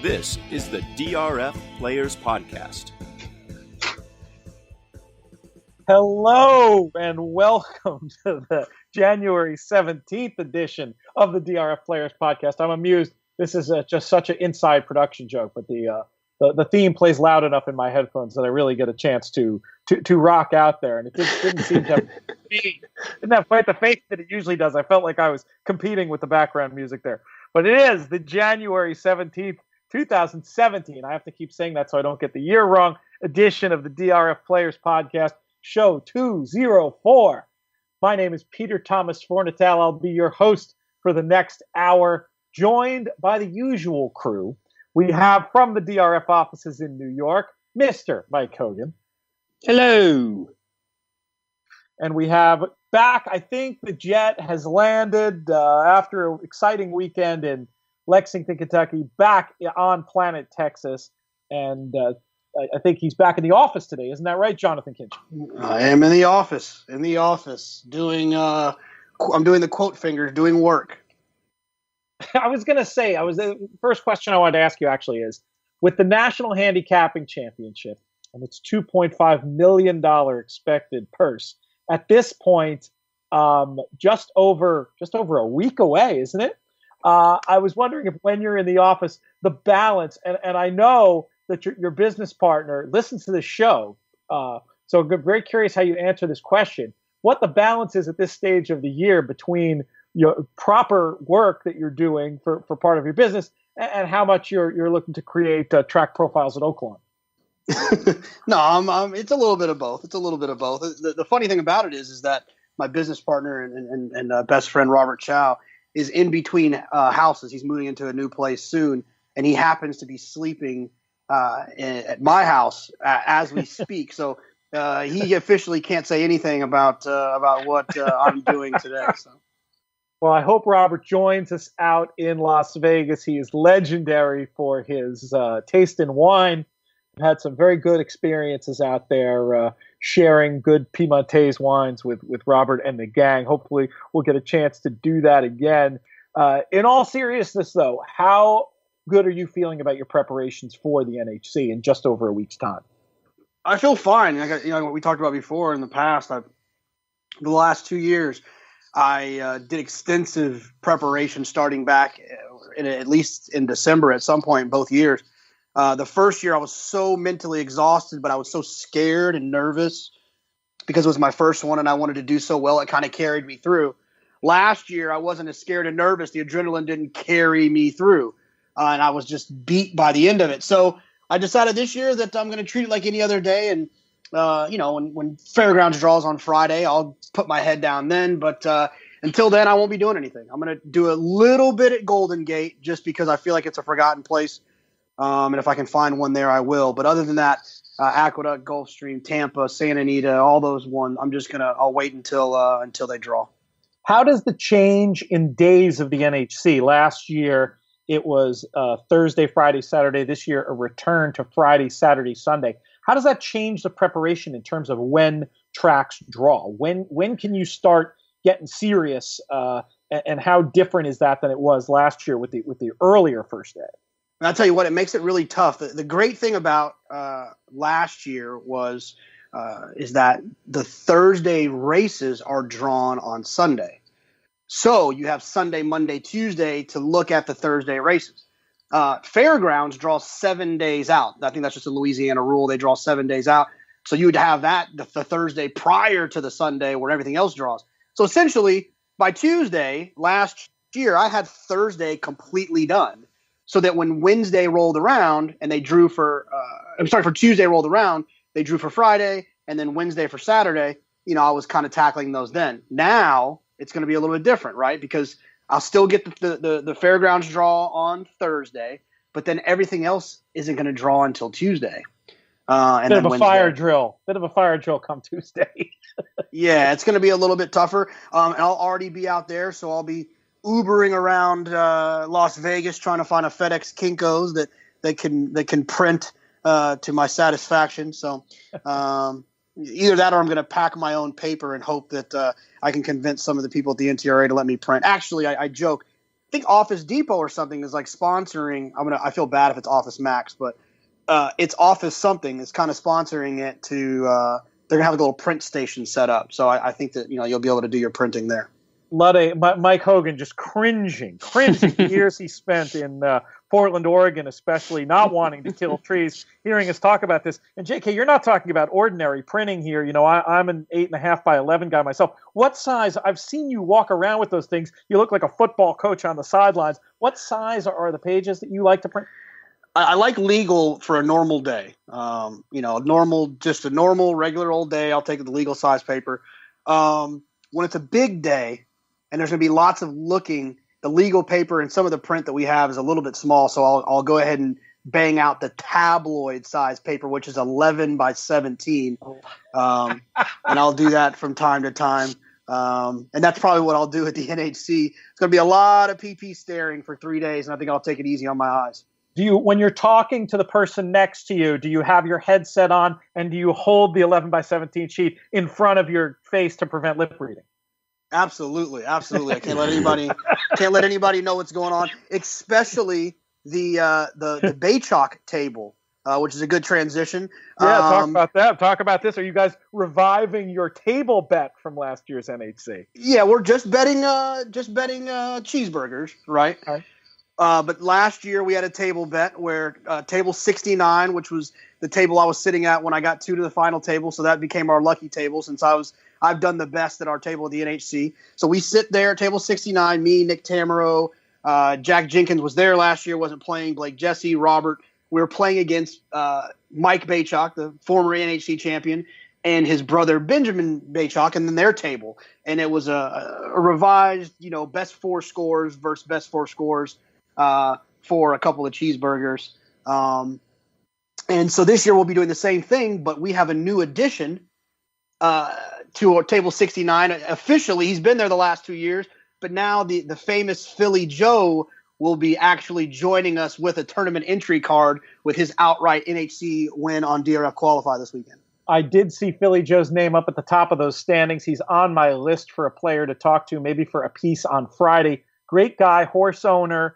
This is the DRF Players Podcast. Hello and welcome to the January 17th edition of the DRF Players Podcast. I'm amused. This is just such an inside production joke, but the theme plays loud enough in my headphones that I really get a chance to rock out there. And it didn't seem to didn't have quite the faith that it usually does. I felt like I was competing with the background music there. But it is the January 17th, 2017. I have to keep saying that so I don't get the year wrong. Edition of the DRF Players Podcast, show 204. My name is Peter Thomas Fornatale. I'll be your host for the next hour, joined by the usual crew. We have from the DRF offices in New York, Mr. Mike Hogan. Hello. And we have back, I think the jet has landed after an exciting weekend in Lexington, Kentucky, back on planet Texas. And I think he's back in the office today. Isn't that right, Jonathon Kinchen? I am in the office, doing, I'm doing the quote fingers, doing work. I was going to say, the first question I wanted to ask you actually is, with the National Handicapping Championship and its $2.5 million expected purse, at this point, just over a week away, isn't it? I was wondering if when you're in the office, the balance, and I know that your business partner listens to the show, so I'm very curious how you answer this question, what the balance is at this stage of the year between your proper work that you're doing for part of your business and how much you're looking to create track profiles at Oaklawn. No, it's a little bit of both. The funny thing about it is that my business partner and best friend Robert Chow is in between houses. He's moving into a new place soon, and he happens to be sleeping at my house as we speak. So he officially can't say anything about what I'm doing today. So. Well, I hope Robert joins us out in Las Vegas. He is legendary for his taste in wine. I've had some very good experiences out there sharing good Piemontese wines with Robert and the gang. Hopefully we'll get a chance to do that again. In all seriousness, though, how good are you feeling about your preparations for the NHC in just over a week's time? I feel fine. What we talked about before in the past, the last 2 years, I did extensive preparation starting back at least in December at some point, both years. The first year I was so mentally exhausted, but I was so scared and nervous because it was my first one and I wanted to do so well. It kind of carried me through. Last year I wasn't as scared and nervous. The adrenaline didn't carry me through, and I was just beat by the end of it. So I decided this year that I'm going to treat it like any other day. And, when Fairgrounds draws on Friday, I'll put my head down then. But until then, I won't be doing anything. I'm going to do a little bit at Golden Gate just because I feel like it's a forgotten place. And if I can find one there, I will. But other than that, Aqueduct, Gulfstream, Tampa, Santa Anita, all those ones, I'll wait until they draw. How does the change in days of the NHC? Last year, it was Thursday, Friday, Saturday. This year, a return to Friday, Saturday, Sunday. How does that change the preparation in terms of when tracks draw? When can you start getting serious? And how different is that than it was last year with the earlier first day? And I'll tell you what, it makes it really tough. The great thing about last year is that the Thursday races are drawn on Sunday. So you have Sunday, Monday, Tuesday to look at the Thursday races. Fairgrounds draws 7 days out. I think that's just a Louisiana rule. They draw 7 days out. So you would have that the Thursday prior to the Sunday where everything else draws. So essentially, by Tuesday last year, I had Thursday completely done. So that when Wednesday rolled around and they drew for Tuesday rolled around, they drew for Friday, and then Wednesday for Saturday, I was kind of tackling those then. Now it's going to be a little bit different, right? Because I'll still get the Fairgrounds draw on Thursday, but then everything else isn't going to draw until Tuesday. Bit of a fire drill come Tuesday. Yeah, it's going to be a little bit tougher. And I'll already be out there, so I'll be Ubering around Las Vegas trying to find a FedEx Kinko's that can print to my satisfaction. So either that or I'm going to pack my own paper and hope that I can convince some of the people at the NTRA to let me print. Actually, I joke. think Office Depot or something is like sponsoring. I feel bad if it's Office Max, but it's Office something is kind of sponsoring it to. They're gonna have a little print station set up, so I think that you'll be able to do your printing there. Mike Hogan just cringing the years he spent in Portland, Oregon, especially not wanting to kill trees, hearing us talk about this. And JK, you're not talking about ordinary printing here. I'm an 8.5 by 11 guy myself. What size? I've seen you walk around with those things. You look like a football coach on the sidelines. What size are the pages that you like to print? I like legal for a normal day. Just a normal, regular old day. I'll take the legal size paper. When it's a big day, and there's going to be lots of looking, the legal paper and some of the print that we have is a little bit small, so I'll go ahead and bang out the tabloid size paper, which is 11 by 17. And I'll do that from time to time. And that's probably what I'll do at the NHC. It's going to be a lot of PP staring for 3 days, and I think I'll take it easy on my eyes. When you're talking to the person next to you, do you have your headset on, and do you hold the 11 by 17 sheet in front of your face to prevent lip reading? Absolutely. I can't let anybody know what's going on, especially the Baychalk table, which is a good transition. Yeah, talk about that. Talk about this. Are you guys reviving your table bet from last year's NHC? Yeah, we're just betting cheeseburgers, right? Okay. But last year we had a table bet where table 69, which was the table I was sitting at when I got 2 to the final table, so that became our lucky table since I've done the best at our table at the NHC. So we sit there at table 69, me, Nick Tamaro, Jack Jenkins was there last year, wasn't playing, Blake Jesse, Robert. We were playing against Mike Baychalk, the former NHC champion, and his brother Benjamin Baychalk, and then their table. And it was a revised, best 4 scores versus best 4 scores for a couple of cheeseburgers. And so this year we'll be doing the same thing, but we have a new addition to our table 69. Officially, he's been there the last 2 years, but now the famous Philly Joe will be actually joining us with a tournament entry card with his outright NHC win on DRF Qualify this weekend. I did see Philly Joe's name up at the top of those standings. He's on my list for a player to talk to, maybe for a piece on Friday. Great guy, horse owner,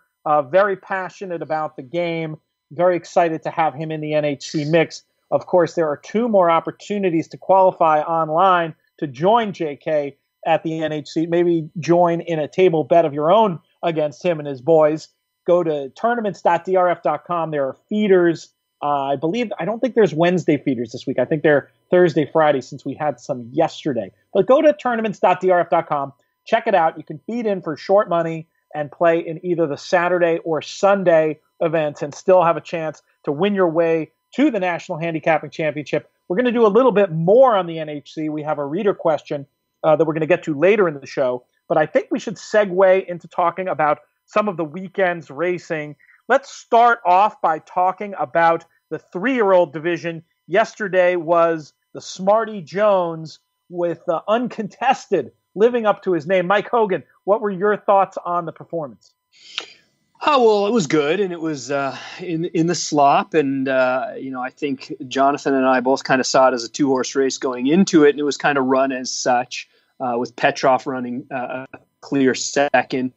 very passionate about the game. Very excited to have him in the NHC mix. Of course, there are 2 more opportunities to qualify online to join JK at the NHC. Maybe join in a table bet of your own against him and his boys. Go to tournaments.drf.com. There are feeders. I don't think there's Wednesday feeders this week. I think they're Thursday, Friday, since we had some yesterday. But go to tournaments.drf.com. Check it out. You can feed in for short money and play in either the Saturday or Sunday events and still have a chance to win your way to the National Handicapping Championship. We're going to do a little bit more on the NHC. We have a reader question that we're going to get to later in the show, but I think we should segue into talking about some of the weekend's racing. Let's start off by talking about the 3-year-old division. Yesterday was the Smarty Jones with Uncontested living up to his name. Mike Hogan, what were your thoughts on the performance? Oh, well, it was good, and it was in the slop, and I think Jonathon and I both kind of saw it as a 2-horse race going into it, and it was kind of run as such, with Petrov running a clear second.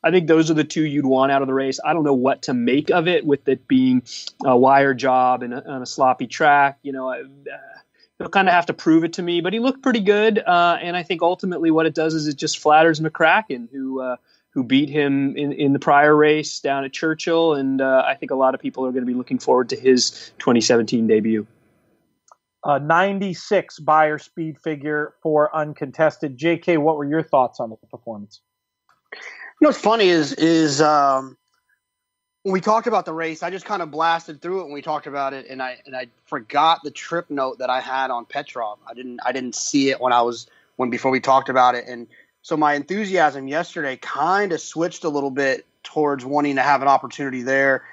I think those are the 2 you'd want out of the race. I don't know what to make of it, with it being a wire job and on a sloppy track. He'll kind of have to prove it to me, but he looked pretty good, and I think ultimately what it does is it just flatters McCracken, who beat him in the prior race down at Churchill. And I think a lot of people are going to be looking forward to his 2017 debut. 96 buyer speed figure for Uncontested. JK, what were your thoughts on the performance? What's funny is when we talked about the race, I just kind of blasted through it when we talked about it, and I forgot the trip note that I had on Petrov. I didn't see it before we talked about it, and so my enthusiasm yesterday kind of switched a little bit towards wanting to have an opportunity there,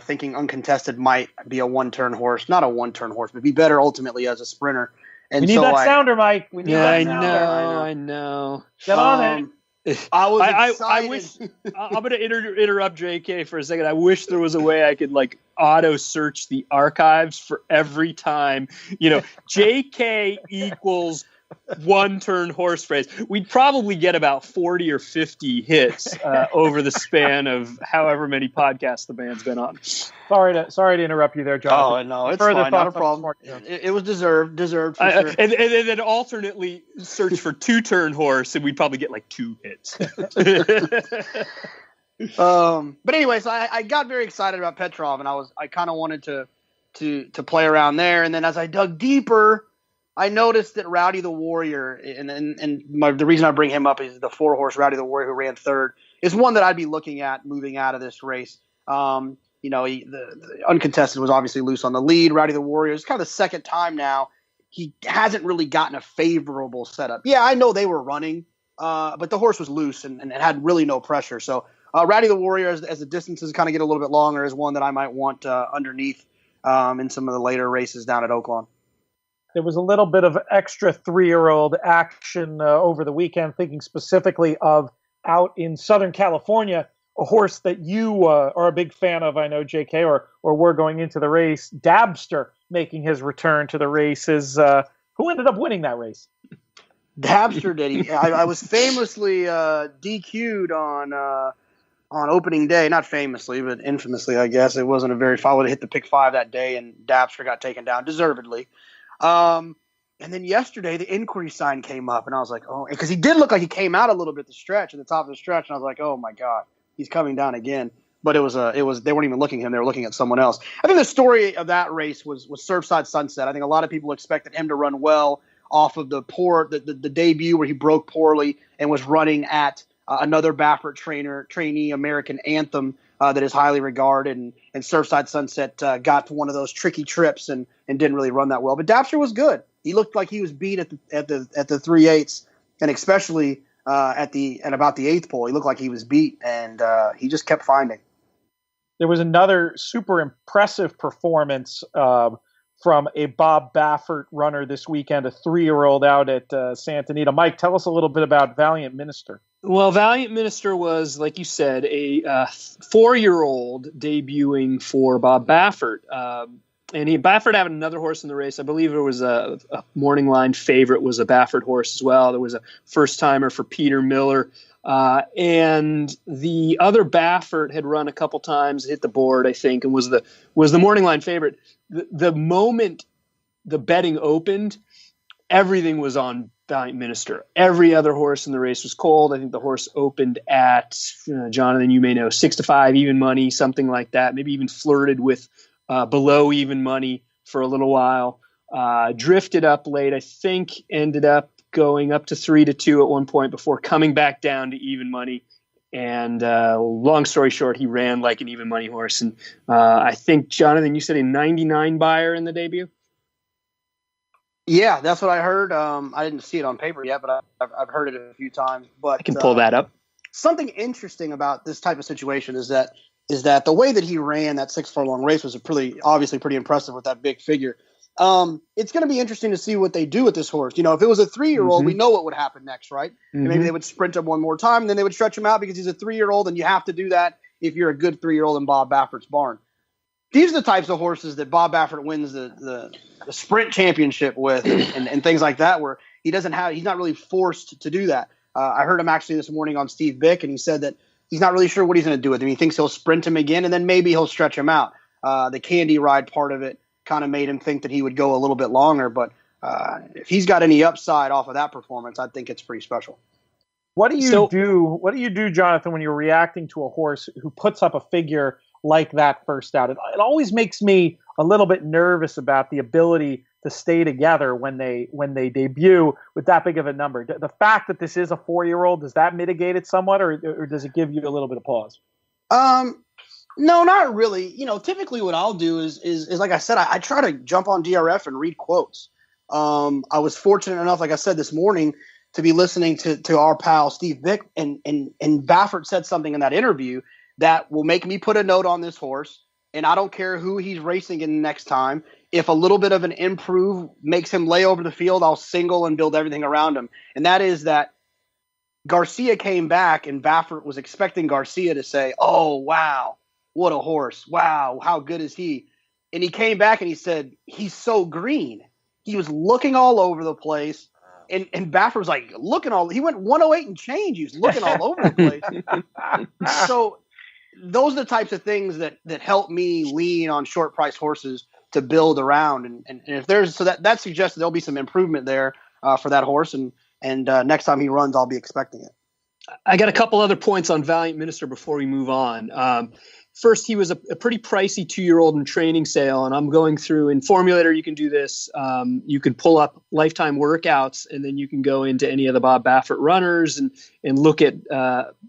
thinking Uncontested might be a one-turn horse. Not a one-turn horse, but be better ultimately as a sprinter. And we need that sounder, Mike. We need that sounder. I know. Get on it. I was excited. I wish I'm going to interrupt JK for a second. I wish there was a way I could auto search the archives for every time. JK equals one-turn horse race. We'd probably get about 40 or 50 hits over the span of however many podcasts the band's been on. Sorry to interrupt you there, Jonathan. Oh, no, it's fine. Not a problem. It was deserved for sure. And then alternately search for two-turn horse, and we'd probably get like 2 hits. But anyway, so I got very excited about Petrov, and I kind of wanted to play around there. And then as I dug deeper, I noticed that Rowdy the Warrior, and the reason I bring him up is the 4-horse Rowdy the Warrior, who ran third, is one that I'd be looking at moving out of this race. The Uncontested was obviously loose on the lead. Rowdy the Warrior is kind of the second time now. He hasn't really gotten a favorable setup. Yeah, I know they were running, but the horse was loose and had really no pressure. So Rowdy the Warrior, as the distances kind of get a little bit longer, is one that I might want underneath in some of the later races down at Oaklawn. There was a little bit of extra 3-year-old action over the weekend, thinking specifically of out in Southern California, a horse that you are a big fan of, I know, JK, or were going into the race, Dabster, making his return to the races. Who ended up winning that race? Dabster did. I was famously DQ'd on opening day. Not famously, but infamously, I guess. It wasn't a very – I would have hit the pick 5 that day, and Dabster got taken down, deservedly. And then yesterday, the inquiry sign came up, and I was like, oh, because he did look like he came out a little bit at the top of the stretch, and I was like, oh my God, he's coming down again. But it was they weren't even looking at him; they were looking at someone else. I think the story of that race was Surfside Sunset. I think a lot of people expected him to run well off of the debut where he broke poorly and was running at another Baffert trainee American Anthem that is highly regarded, and Surfside Sunset got to one of those tricky trips and didn't really run that well. But Dabster was good. He looked like he was beat at the 3/8, and especially at about the 8th pole, he looked like he was beat, and he just kept finding. There was another super impressive performance from a Bob Baffert runner this weekend, a 3-year-old out at Santa Anita. Mike, tell us a little bit about Valiant Minister. Well, Valiant Minister was, like you said, a 4-year-old debuting for Bob Baffert. Baffert had another horse in the race. I believe there was a morning line favorite was a Baffert horse as well. There was a first-timer for Peter Miller. And the other Baffert had run a couple times, hit the board, I think, and was the morning line favorite. The moment the betting opened, everything was on Valiant Minister. Every other horse in the race was cold. I think the horse opened at, Jonathan, you may know, 6-5 even money, something like that. Maybe even flirted with below even money for a little while. Drifted up late, I think, ended up going up to 3-2 at one point before coming back down to even money. And long story short, he ran like an even money horse. And I think, Jonathan, you said a 99 buyer in the debut? Yeah, that's what I heard. I didn't see it on paper yet, but I've heard it a few times. But I can pull that up. Something interesting about this type of situation is that the way that he ran that 6-furlong race was obviously pretty impressive with that big figure. It's going to be interesting to see what they do with this horse. If it was a 3-year-old, we know what would happen next, right? Mm-hmm. Maybe they would sprint him one more time, and then they would stretch him out because he's a 3-year-old, and you have to do that if you're a good 3-year-old in Bob Baffert's barn. These are the types of horses that Bob Baffert wins the sprint championship with and things like that, where he's not really forced to do that. I heard him actually this morning on Steve Bick, and he said that he's not really sure what he's going to do with him. He thinks he'll sprint him again, and then maybe he'll stretch him out. The Candy Ride part of it kind of made him think that he would go a little bit longer, but if he's got any upside off of that performance, I think it's pretty special. What do you do, Jonathan, when you're reacting to a horse who puts up a figure like that first out? It always makes me a little bit nervous about the ability to stay together when they debut with that big of a number. The fact that this is a 4-year-old, does that mitigate it somewhat, or does it give you a little bit of pause? No, not really. Typically what I'll do is like I said, I try to jump on DRF and read quotes. I was fortunate enough, like I said this morning, to be listening to our pal Steve Bick, and Baffert said something in that interview that will make me put a note on this horse, and I don't care who he's racing in next time. If a little bit of an improve makes him lay over the field, I'll single and build everything around him. And that is that Garcia came back, and Baffert was expecting Garcia to say, "Oh, wow, what a horse. Wow, how good is he?" And he came back and he said, "He's so green." He was looking all over the place. and Baffert was like looking he went 108 and change. He was looking all over the place. So those are the types of things that help me lean on short price horses to build around. And if there's, so that suggests there'll be some improvement there for that horse. And next time he runs, I'll be expecting it. I got a couple other points on Valiant Minister before we move on. First, he was a pretty pricey 2-year-old in training sale, and I'm going through in Formulator. You can do this. You can pull up lifetime workouts, and then you can go into any of the Bob Baffert runners and look at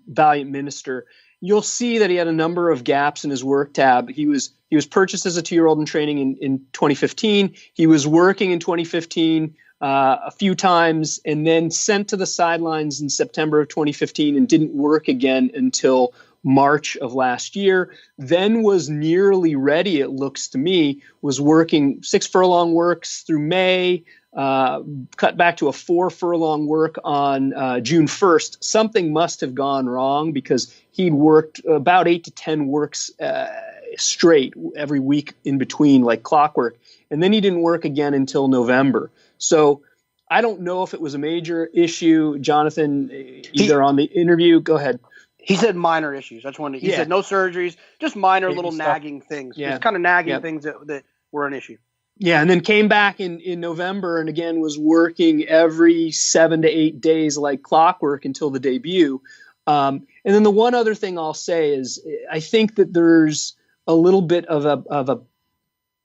Valiant Minister. You'll see that he had a number of gaps in his work tab. He was purchased as a 2-year-old in training in 2015. He was working in 2015 a few times, and then sent to the sidelines in September of 2015 and didn't work again until March of last year, then was nearly ready, it looks to me, was working 6 furlong works through May, cut back to a 4 furlong work on June 1st. Something must have gone wrong because he'd worked about 8 to 10 works straight every week in between, like clockwork. And then he didn't work again until November. So I don't know if it was a major issue. Jonathan, either on the interview, go ahead. He said minor issues. I just wanted. He said no surgeries, just minor little nagging things. Yeah. Just kind of nagging things that were an issue. Yeah, and then came back in November and again was working every 7 to 8 days like clockwork until the debut. And then the one other thing I'll say is I think that there's a little bit of a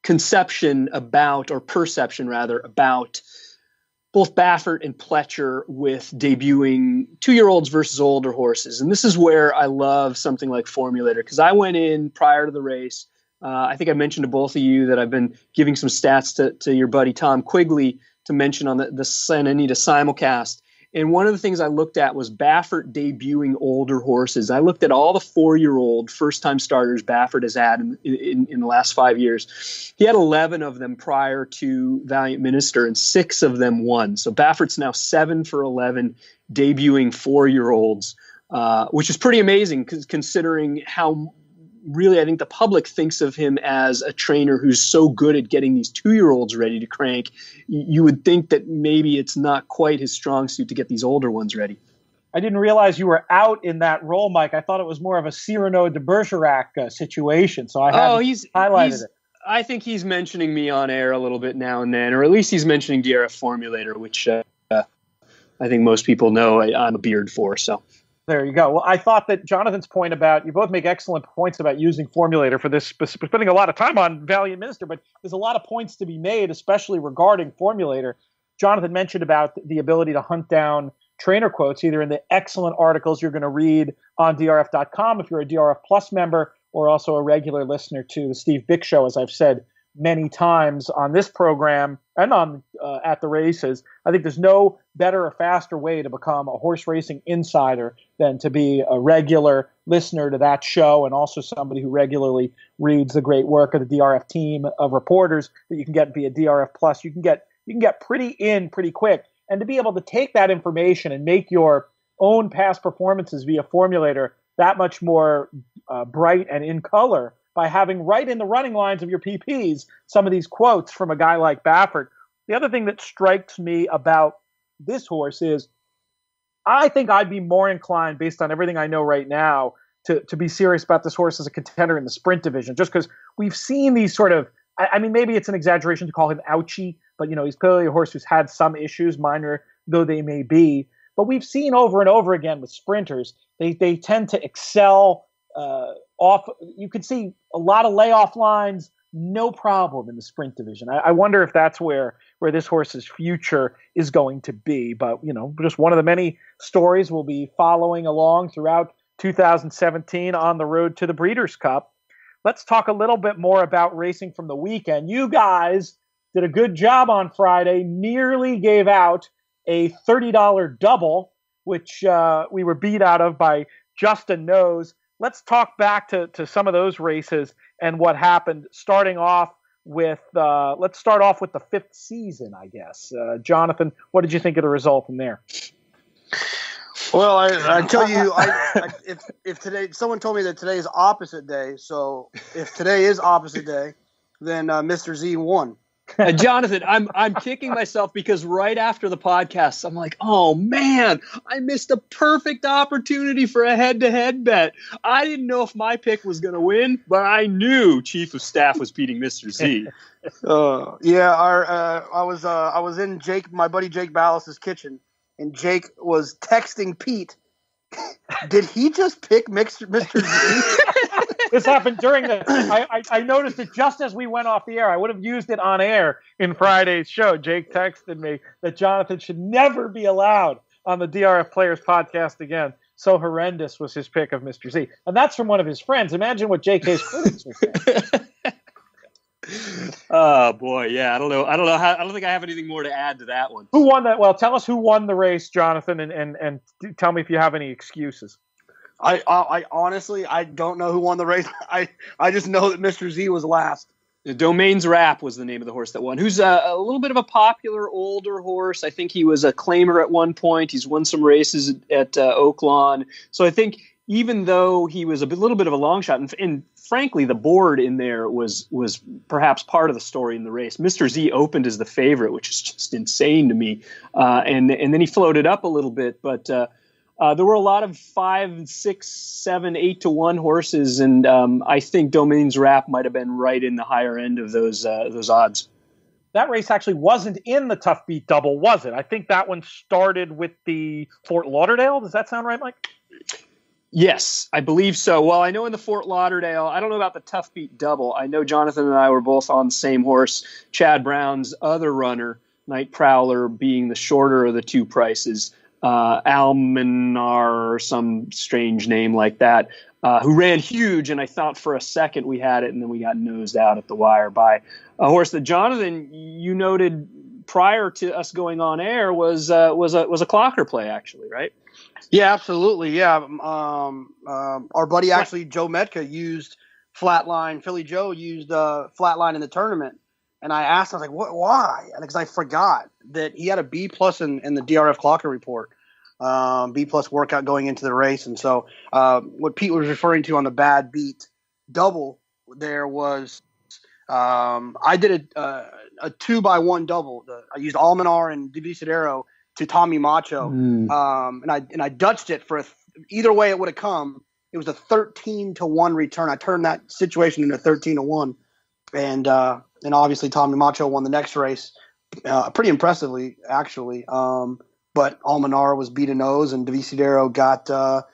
conception about, or perception rather, about both Baffert and Pletcher with debuting 2-year-olds versus older horses. And this is where I love something like Formulator, because I went in prior to the race. I think I mentioned to both of you that I've been giving some stats to your buddy Tom Quigley to mention on the Santa Anita simulcast. And one of the things I looked at was Baffert debuting older horses. I looked at all the 4-year-old first-time starters Baffert has had in the last 5 years. He had 11 of them prior to Valiant Minister, and 6 of them won. So Baffert's now 7 for 11 debuting 4-year-olds, which is pretty amazing considering how really I think the public thinks of him as a trainer who's so good at getting these 2-year-olds ready to crank. You would think that maybe it's not quite his strong suit to get these older ones ready. I didn't realize you were out in that role, Mike. I thought it was more of a Cyrano de Bergerac situation, so I highlighted it. I think he's mentioning me on air a little bit now and then, or at least he's mentioning DRF Formulator, which I think most people know I'm a beard for, so... There you go. Well, I thought that Jonathan's point about, you both make excellent points about using Formulator for this, spending a lot of time on Valiant Minister, but there's a lot of points to be made, especially regarding Formulator. Jonathan mentioned about the ability to hunt down trainer quotes, either in the excellent articles you're going to read on DRF.com if you're a DRF Plus member, or also a regular listener to the Steve Bick Show, as I've said many times on this program and on at the races. I think there's no better or faster way to become a horse racing insider than to be a regular listener to that show, and also somebody who regularly reads the great work of the DRF team of reporters that you can get via DRF Plus. You can get pretty quick, and to be able to take that information and make your own past performances via Formulator that much more bright and in color by having right in the running lines of your PPs some of these quotes from a guy like Baffert. The other thing that strikes me about this horse is I think I'd be more inclined, based on everything I know right now, to be serious about this horse as a contender in the sprint division, just because we've seen these sort of, I mean, maybe it's an exaggeration to call him ouchy, but, you know, he's clearly a horse who's had some issues, minor though they may be. But we've seen over and over again with sprinters, they tend to excel off. You could see a lot of layoff lines, no problem in the sprint division. I wonder if that's where this horse's future is going to be. But, you know, just one of the many stories we'll be following along throughout 2017 on the road to the Breeders' Cup. Let's talk a little bit more about racing from the weekend. You guys did a good job on Friday, nearly gave out a $30 double, which we were beat out of by Justin Knows. Let's talk back to some of those races and what happened, starting off with, let's start off with the 5th season, I guess. Jonathan, what did you think of the result in there? Well, I tell you, if today, someone told me that today is opposite day, so if today is opposite day, then Mr. Z won. Jonathan, I'm kicking myself because right after the podcast, I'm like, oh man, I missed a perfect opportunity for a head-to-head bet. I didn't know if my pick was going to win, but I knew Chief of Staff was beating Mr. Z. I was in my buddy Jake Ballas's kitchen, and Jake was texting Pete. Did he just pick Mr. Z? This happened during I noticed it just as we went off the air. I would have used it on air in Friday's show. Jake texted me that Jonathan should never be allowed on the DRF Players podcast again. So horrendous was his pick of Mr. Z. And that's from one of his friends. Imagine what JK's critics would think. Oh boy, yeah. I don't know. I don't think I have anything more to add to that one. Who won that? Well, tell us who won the race, Jonathan, and tell me if you have any excuses. I honestly, I don't know who won the race. I just know that Mr. Z was last. Domains Rap was the name of the horse that won, who's a little bit of a popular older horse. I think he was a claimer at one point. He's won some races at Oaklawn. So I think even though he was a little bit of a long shot, and frankly, the board in there was perhaps part of the story in the race. Mr. Z opened as the favorite, which is just insane to me. And then he floated up a little bit, but there were a lot of 5, 6, 7, 8 to 1 horses, and I think Domains Rap might have been right in the higher end of those odds. That race actually wasn't in the Tough Beat Double, was it? I think that one started with the Fort Lauderdale. Does that sound right, Mike? Yes, I believe so. Well, I know in the Fort Lauderdale, I don't know about the Tough Beat Double. I know Jonathan and I were both on the same horse. Chad Brown's other runner, Night Prowler, being the shorter of the two prices. Almanar or some strange name like that, who ran huge, and I thought for a second we had it, and then we got nosed out at the wire by a horse that Jonathan, you noted prior to us going on air, was a clocker play, actually, right? Yeah, absolutely. Yeah, our buddy actually Joe Metka used Flatline. Philly Joe used Flatline in the tournament. And I asked, I was like, "What? Why?" Because I forgot that he had a B+ in the DRF Clocker report, B+ workout going into the race. And so, what Pete was referring to on the bad beat double, there was I did a 2x1 double. I used Almanar and Divisadero to Tommy Macho, and I Dutched it for either way it would have come. It was a 13-1 return. I turned that situation into 13-1, and obviously Tommy Macho won the next race, pretty impressively actually. But Almanar was beat a nose, and Divisadero got the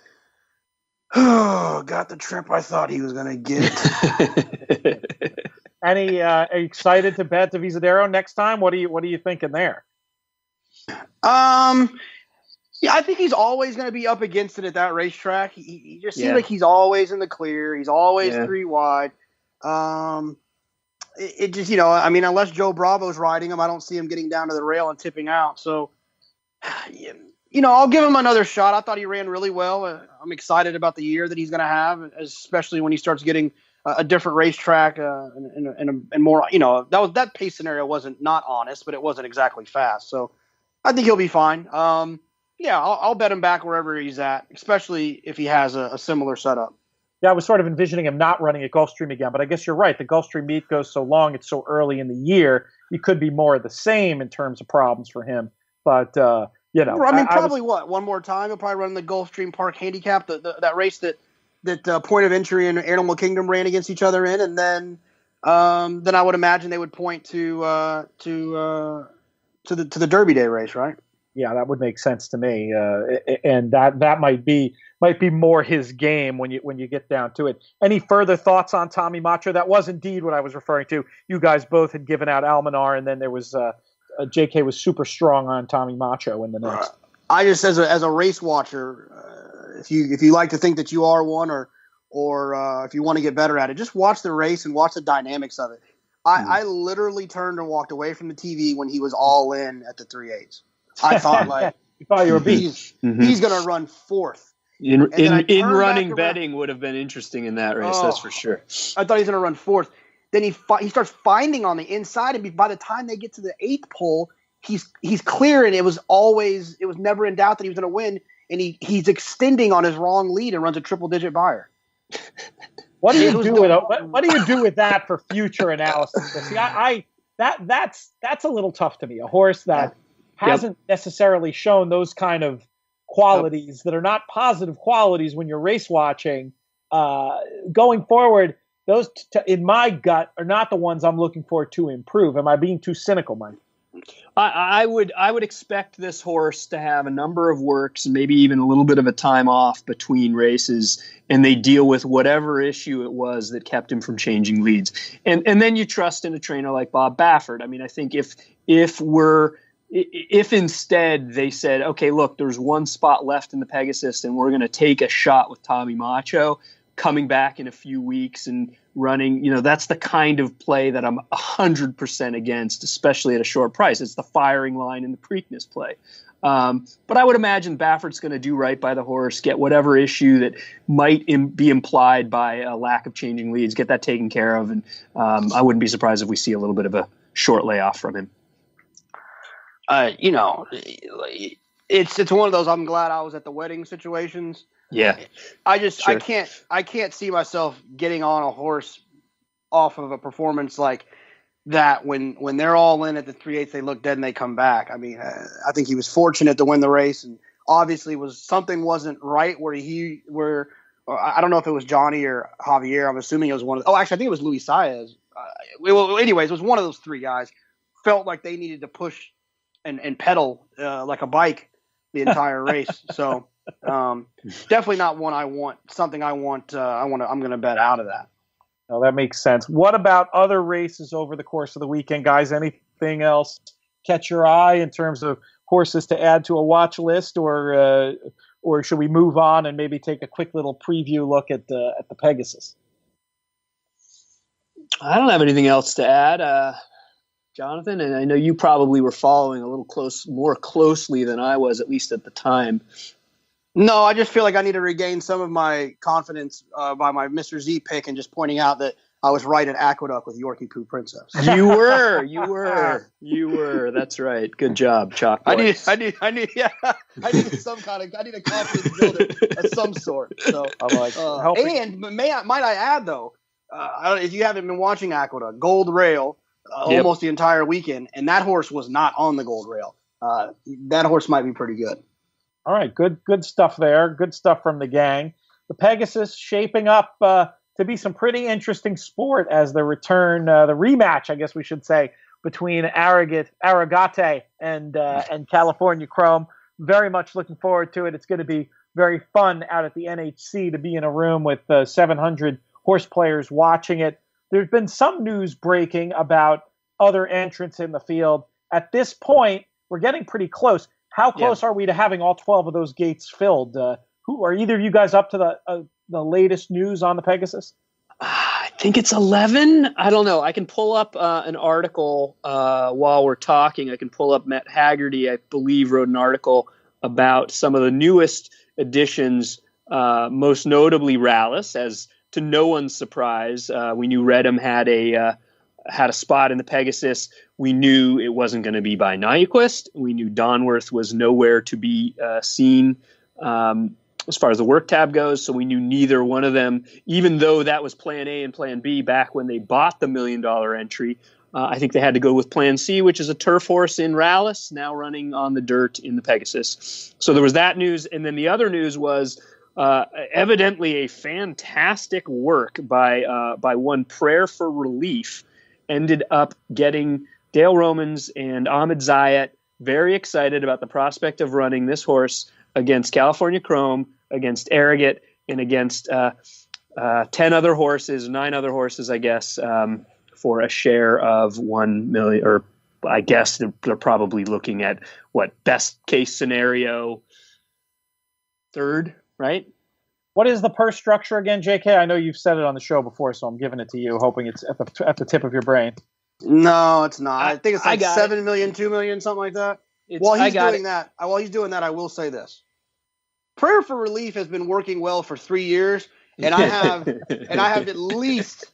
trip I thought he was going to get. Any excited to bet Divisadero next time? What are you thinking there? Yeah, I think he's always going to be up against it at that racetrack. He just seems like he's always in the clear. He's always 3 wide. It just, I mean, unless Joe Bravo's riding him, I don't see him getting down to the rail and tipping out. So, I'll give him another shot. I thought he ran really well. I'm excited about the year that he's going to have, especially when he starts getting a different racetrack and more. That pace scenario wasn't not honest, but it wasn't exactly fast. So I think he'll be fine. I'll bet him back wherever he's at, especially if he has a similar setup. Yeah, I was sort of envisioning him not running at Gulfstream again, but I guess you're right. The Gulfstream meet goes so long, it's so early in the year. You could be more of the same in terms of problems for him. But, probably one more time? He'll probably run the Gulfstream Park Handicap, that race that Point of Entry and Animal Kingdom ran against each other in, and then I would imagine they would point to the Derby Day race, right? Yeah, that would make sense to me, and that might be more his game when you get down to it. Any further thoughts on Tommy Macho? That was indeed what I was referring to. You guys both had given out Almanar, and then there was JK was super strong on Tommy Macho in the next. I just as a race watcher, if you like to think that you are one, or if you want to get better at it, just watch the race and watch the dynamics of it. I literally turned and walked away from the TV when he was all in at the 3/8. I thought you thought you were beat. He's going to run fourth. In running betting would have been interesting in that race. That's for sure. I thought he was going to run fourth. Then he starts finding on the inside, and by the time they get to the 8th pole, he's clear, and it was never in doubt that he was going to win. And he's extending on his wrong lead and runs a triple-digit buyer. What do you do with that for future analysis? See, that's a little tough to me. A horse that hasn't necessarily shown those kind of qualities that are not positive qualities when you're race watching. Going forward, those in my gut are not the ones I'm looking for to improve. Am I being too cynical, Mike? I would expect this horse to have a number of works and maybe even a little bit of a time off between races, and they deal with whatever issue it was that kept him from changing leads. And then you trust in a trainer like Bob Baffert. I mean, I think if instead they said, okay, look, there's one spot left in the Pegasus and we're going to take a shot with Tommy Macho coming back in a few weeks and running, that's the kind of play that I'm 100% against, especially at a short price. It's the firing line in the Preakness play. But I would imagine Baffert's going to do right by the horse, get whatever issue that might be implied by a lack of changing leads, get that taken care of. And I wouldn't be surprised if we see a little bit of a short layoff from him. It's one of those I'm glad I was at the wedding situations. Yeah. Sure. I can't see myself getting on a horse off of a performance like that when they're all in at the 3/8, they look dead and they come back. I mean, I think he was fortunate to win the race, and obviously something wasn't right where I don't know if it was Johnny or Javier. I'm assuming it was one of I think it was Luis Saez. Anyways, it was one of those three guys felt like they needed to push and pedal like a bike the entire race. So definitely not one I want. Something I want. I'm going to bet out of that. No, that makes sense. What about other races over the course of the weekend, guys? Anything else catch your eye in terms of horses to add to a watch list, or should we move on and maybe take a quick little preview look at the Pegasus? I don't have anything else to add. Jonathan, and I know you probably were following a little more closely than I was, at least at the time. No, I just feel like I need to regain some of my confidence by my Mr. Z pick and just pointing out that I was right at Aqueduct with Yorkie Poo Princess. You were. That's right. Good job, Chalk Boy. I need a confidence builder of some sort. So I'm like, might I add though, if you haven't been watching Aqueduct, Gold Rail almost the entire weekend, and that horse was not on the Gold Rail. That horse might be pretty good. All right, good stuff there. Good stuff from the gang. The Pegasus shaping up to be some pretty interesting sport as the rematch, I guess we should say, between Arrogate and California Chrome. Very much looking forward to it. It's going to be very fun out at the NHC to be in a room with 700 horse players watching it. There's been some news breaking about other entrants in the field. At this point, we're getting pretty close. How close are we to having all 12 of those gates filled? Who are either of you guys up to the latest news on the Pegasus? I think it's 11. I don't know. I can pull up an article while we're talking. I can pull up Matt Haggerty, I believe, wrote an article about some of the newest additions, most notably Rallis. As to no one's surprise, we knew Redham had a spot in the Pegasus. We knew it wasn't going to be by Nyquist. We knew Donworth was nowhere to be seen as far as the work tab goes. So we knew neither one of them, even though that was plan A and plan B back when they bought the $1 million entry. I think they had to go with plan C, which is a turf horse in Rallis, now running on the dirt in the Pegasus. So there was that news. And then the other news was evidently a fantastic work by one Prayer for Relief ended up getting Dale Romans and Ahmed Zayat very excited about the prospect of running this horse against California Chrome, against Arrogate, and against 9 other horses, I guess, for a share of 1 million, or I guess they're probably looking at best case scenario, third, right? What is the purse structure again, JK? I know you've said it on the show before, so I'm giving it to you, hoping it's at the tip of your brain. No, it's not. I think it's like 7 million, 2 million, something like that. While he's doing that, I will say this: Prayer for Relief has been working well for 3 years, and I have at least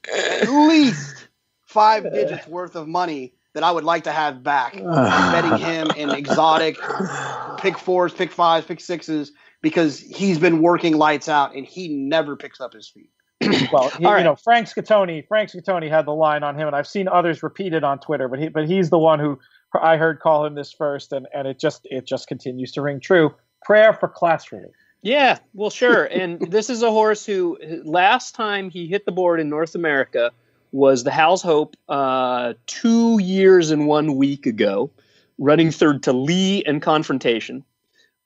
5 digits worth of money that I would like to have back. Betting him in exotic pick 4s, pick 5s, pick 6s. Because he's been working lights out and he never picks up his feet. Well, All right. Frank Scottoni had the line on him, and I've seen others repeat it on Twitter, but he's the one who I heard call him this first, and it just continues to ring true. Prayer for class relief. Yeah, well, sure. And this is a horse who last time he hit the board in North America was the Hal's Hope 2 years and 1 week ago, running third to Lee and Confrontation.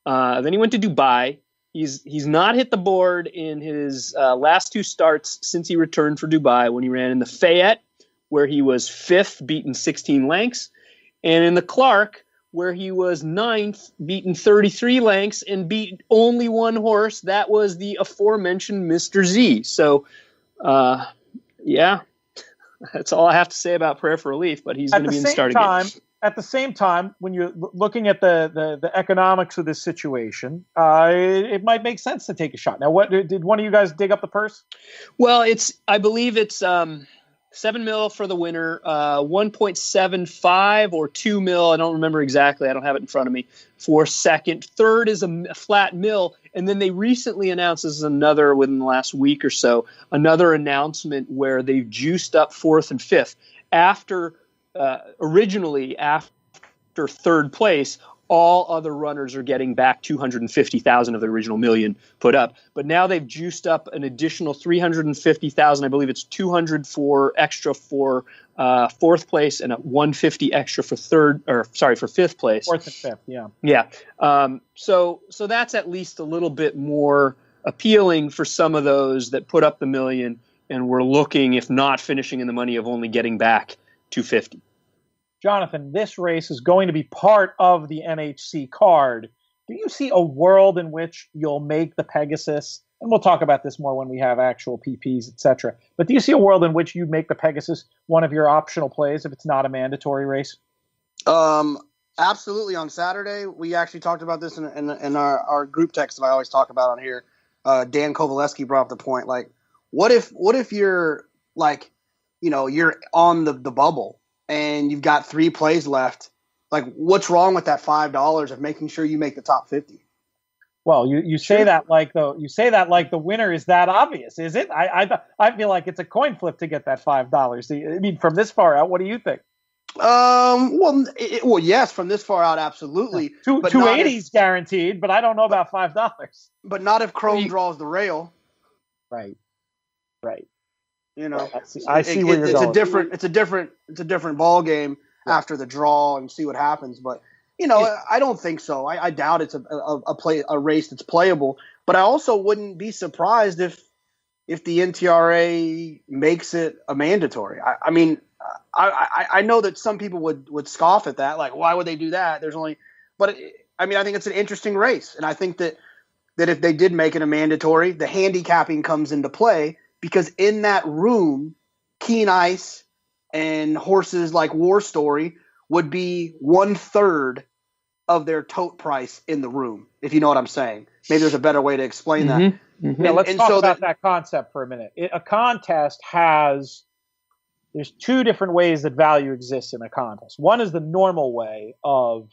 Then he went to Dubai. He's not hit the board in his last 2 starts since he returned for Dubai, when he ran in the Fayette, where he was 5th, beaten 16 lengths, and in the Clark, where he was 9th, beaten 33 lengths, and beat only one horse. That was the aforementioned Mr. Z. So, yeah, that's all I have to say about Prayer for Relief, but he's going to be in the starting game. At the same time, when you're looking at the economics of this situation, it might make sense to take a shot. Now, what did one of you guys dig up the purse? Well, I believe it's $7 million for the winner, 1.75 or $2 million. I don't remember exactly. I don't have it in front of me. For second, third is a flat mill, and then they recently announced, this is another within the last week or so, another announcement where they've juiced up fourth and fifth originally after third place. All other runners are getting back $250,000 of the original $1 million put up, but now they've juiced up an additional $350,000. I believe it's $200 extra for fourth place and $150 extra for fifth place. Fourth and fifth, yeah. Yeah. So that's at least a little bit more appealing for some of those that put up the $1 million and were looking, if not finishing in the money, of only getting back $250. Jonathan, this race is going to be part of the NHC card. Do you see a world in which you'll make the Pegasus, and we'll talk about this more when we have actual PPs, etc., but do you see a world in which you make the Pegasus one of your optional plays if it's not a mandatory race? Absolutely. On Saturday, we actually talked about this in our group text that I always talk about on here. Dan Kovaleski brought up the point, like, what if you're like, you're on the bubble and you've got 3 plays left? Like, what's wrong with that $5 of making sure you make the top 50? Well, you say that like the winner is that obvious, is it? I feel like it's a coin flip to get that $5. I mean, from this far out, what do you think? Well, yes, from this far out, absolutely. 280 is guaranteed, but I don't know about $5. But not if Chrome draws the rail. Right. I see where you're going. It's a different ball game after the draw and see what happens. But I don't think so. I doubt it's a race that's playable. But I also wouldn't be surprised if the NTRA makes it a mandatory. I mean, I know that some people would scoff at that. Like, why would they do that? I think it's an interesting race, and I think that if they did make it a mandatory, the handicapping comes into play. Because in that room, Keen Ice and horses like War Story would be 1/3 of their tote price in the room, if you know what I'm saying. Maybe there's a better way to explain that. Mm-hmm. Yeah, let's talk about that concept for a minute. A contest there's 2 different ways that value exists in a contest. One is the normal way of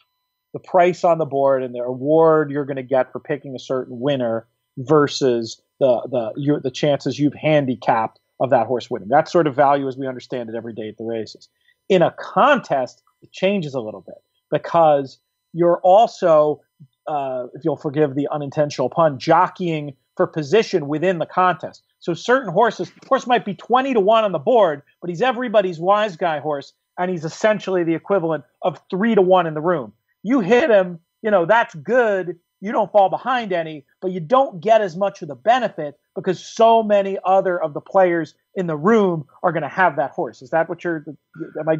the price on the board and the award you're going to get for picking a certain winner versus the chances you've handicapped of that horse winning. That sort of value as we understand it every day at the races. In a contest, it changes a little bit because you're also, if you'll forgive the unintentional pun, jockeying for position within the contest. So certain horse might be 20-1 on the board, but he's everybody's wise guy horse, and he's essentially the equivalent of 3-1 in the room. You hit him, that's good. You don't fall behind any, but you don't get as much of the benefit because so many other of the players in the room are going to have that horse. Is that what am I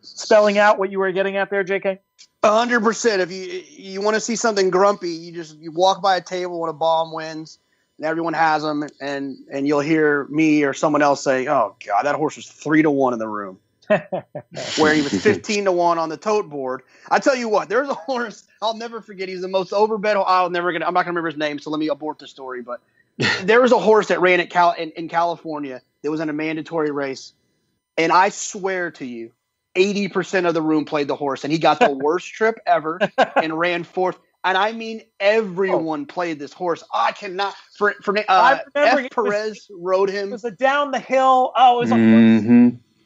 spelling out what you were getting at there, JK? 100%. If you want to see something grumpy, you walk by a table when a bomb wins and everyone has them, and you'll hear me or someone else say, "Oh God, that horse was 3-1 in the room." Where he was 15-1 on the tote board. I tell you what, there's a horse I'll never forget. He's the most overbet. I'm not gonna remember his name, so let me abort the story. But there was a horse that ran in California that was in a mandatory race, and I swear to you, 80% of the room played the horse, and he got the worst trip ever and ran fourth. And I mean, everyone played this horse. I cannot. I remember F. Perez rode him. It was a down the hill. Oh, it was a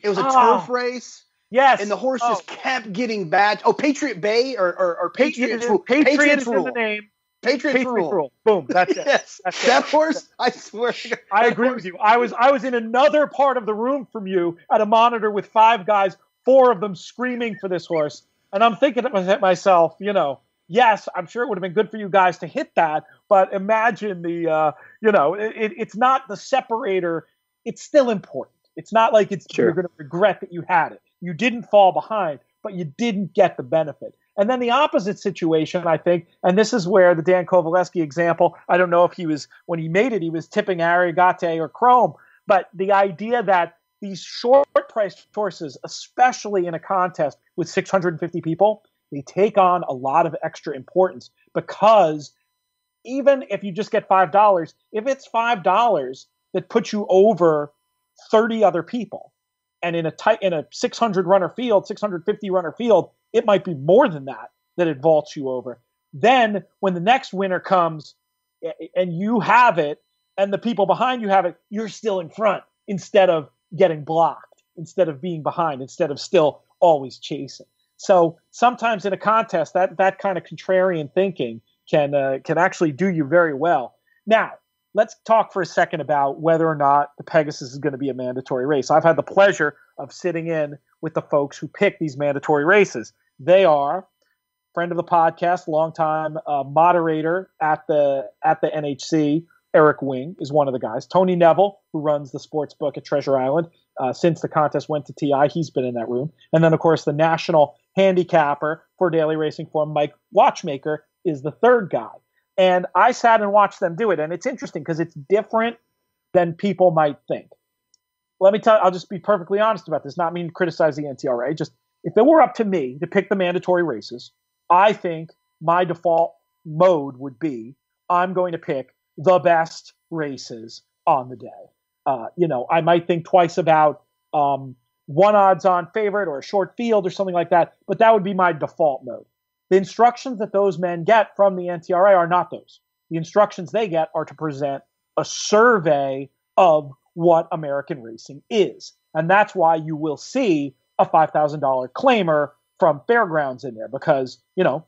It was a turf race. Yes. And the horse just kept getting bad. Oh, Patriot Bay or Patriots Rule. Patriots Rule. In the name. Patriots Rule. Boom. That's it. Yes. That horse, I swear. I agree with you. I was in another part of the room from you at a monitor with 5 guys, 4 of them screaming for this horse. And I'm thinking to myself, yes, I'm sure it would have been good for you guys to hit that, but imagine it's not the separator. It's still important. It's not like you're going to regret that you had it. You didn't fall behind, but you didn't get the benefit. And then the opposite situation, I think, and this is where the Dan Kovaleski example, I don't know if when he made it, he was tipping Arigate or Chrome, but the idea that these short-priced horses, especially in a contest with 650 people, they take on a lot of extra importance because even if you just get $5, if it's $5 that puts you over 30 other people, and in a 600 runner field, 650 runner field, it might be more than that it vaults you over. Then when the next winner comes and you have it and the people behind you have it, you're still in front instead of getting blocked, instead of being behind, instead of still always chasing. So sometimes in a contest, that kind of contrarian thinking can actually do you very well. Now, let's talk for a second about whether or not the Pegasus is going to be a mandatory race. I've had the pleasure of sitting in with the folks who pick these mandatory races. They are friend of the podcast, longtime moderator at the NHC, Eric Wing is one of the guys. Tony Neville, who runs the sports book at Treasure Island, since the contest went to TI, he's been in that room. And then, of course, the national handicapper for Daily Racing Form, Mike Watchmaker, is the third guy. And I sat and watched them do it. And it's interesting because it's different than people might think. Let me tell you, I'll just be perfectly honest about this, not mean to criticize the NTRA. Just if it were up to me to pick the mandatory races, I think my default mode would be I'm going to pick the best races on the day. I might think twice about one odds on favorite or a short field or something like that, but that would be my default mode. The instructions that those men get from the NTRA are not those. The instructions they get are to present a survey of what American racing is. And that's why you will see a $5,000 claimer from Fairgrounds in there because,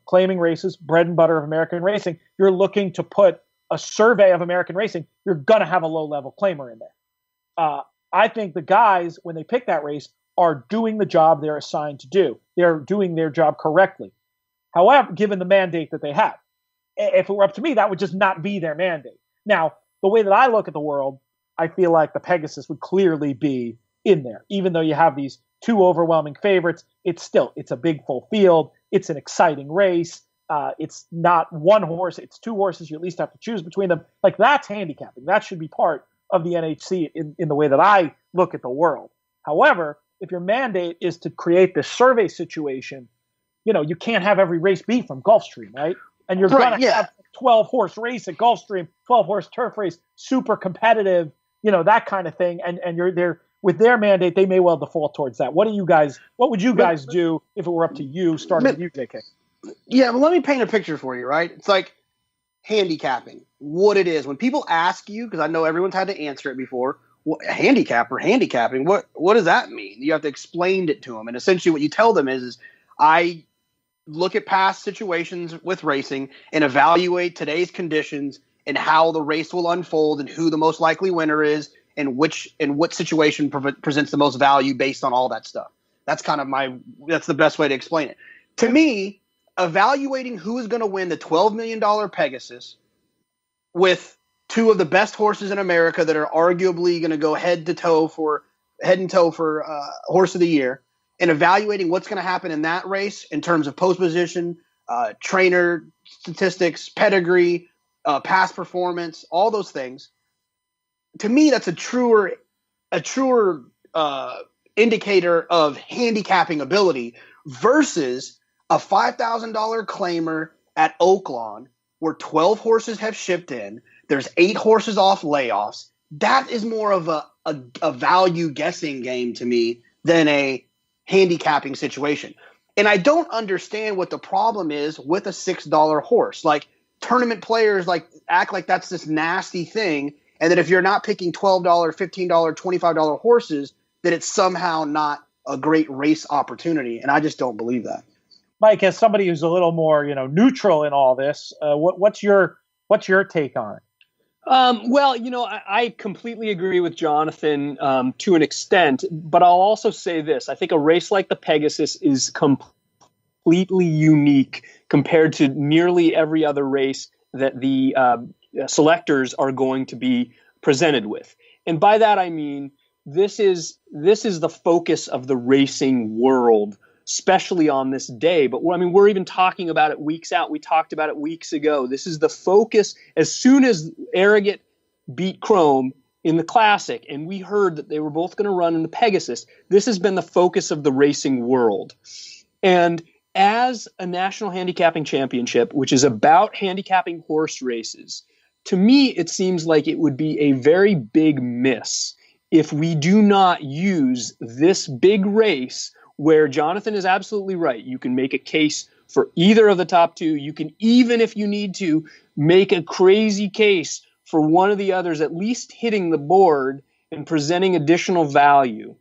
claiming races, bread and butter of American racing, you're looking to put a survey of American racing, you're going to have a low-level claimer in there. I think the guys, when they pick that race, are doing the job they're assigned to do. They're doing their job correctly. However, given the mandate that they have. If it were up to me, that would just not be their mandate. Now, the way that I look at the world, I feel like the Pegasus would clearly be in there. Even though you have these 2 overwhelming favorites, it's a big full field. It's an exciting race. It's not one horse. It's 2 horses. You at least have to choose between them. Like, that's handicapping. That should be part of the NHC in the way that I look at the world. However, if your mandate is to create this survey situation, you can't have every race be from Gulfstream, right? And you're going to have 12-horse race at Gulfstream, 12-horse turf race, super competitive, that kind of thing. And you're there with their mandate, they may well default towards that. What would you guys do if it were up to you, starting with you, JK? Yeah, well, let me paint a picture for you, right? It's like handicapping, what it is. When people ask you, because I know everyone's had to answer it before, handicapping, what does that mean? You have to explain it to them. And essentially what you tell them is I look at past situations with racing and evaluate today's conditions and how the race will unfold and who the most likely winner is and what situation presents the most value based on all that stuff. That's kind of that's the best way to explain it. To me, evaluating who is going to win the $12 million Pegasus with 2 of the best horses in America that are arguably going to go head and toe for horse of the year, and evaluating what's going to happen in that race in terms of post position, trainer statistics, pedigree, past performance, all those things. To me, that's a truer indicator of handicapping ability versus a $5,000 claimer at Oaklawn where 12 horses have shipped in. There's 8 horses off layoffs. That is more of a value guessing game to me than a handicapping situation. And I don't understand what the problem is with a $6 horse. Like, tournament players act like that's this nasty thing, and that if you're not picking $12, $15, $25 horses, that it's somehow not a great race opportunity. And I just don't believe that. Mike, as somebody who's a little more, neutral in all this, what's your take on it? Well, I completely agree with Jonathan to an extent, but I'll also say this. I think a race like the Pegasus is completely unique compared to nearly every other race that the selectors are going to be presented with. And by that, I mean, this is the focus of the racing world, especially on this day. But we're even talking about it weeks out. We talked about it weeks ago. This is the focus. As soon as Arrogant beat Chrome in the Classic, and we heard that they were both going to run in the Pegasus, this has been the focus of the racing world. And as a national handicapping championship, which is about handicapping horse races, to me, it seems like it would be a very big miss if we do not use this big race where Jonathan is absolutely right. You can make a case for either of the top two. You can, even if you need to, make a crazy case for one of the others, at least hitting the board and presenting additional value.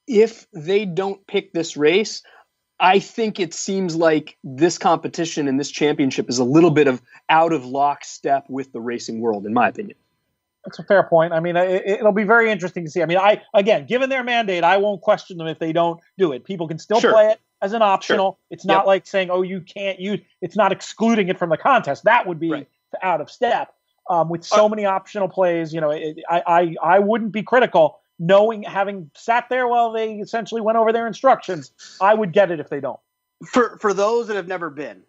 If they don't pick this race, I think it seems like this competition and this championship is a little bit of out of lockstep with the racing world, in my opinion. That's a fair point. I mean, it'll be very interesting to see. I mean, again, given their mandate, I won't question them if they don't do it. People can still play it as an optional. Sure. It's not like saying, oh, you can't use. It's not excluding it from the contest. That would be out of step. With so many optional plays, I wouldn't be critical. Having sat there while they essentially went over their instructions, I would get it if they don't. For those that have never been,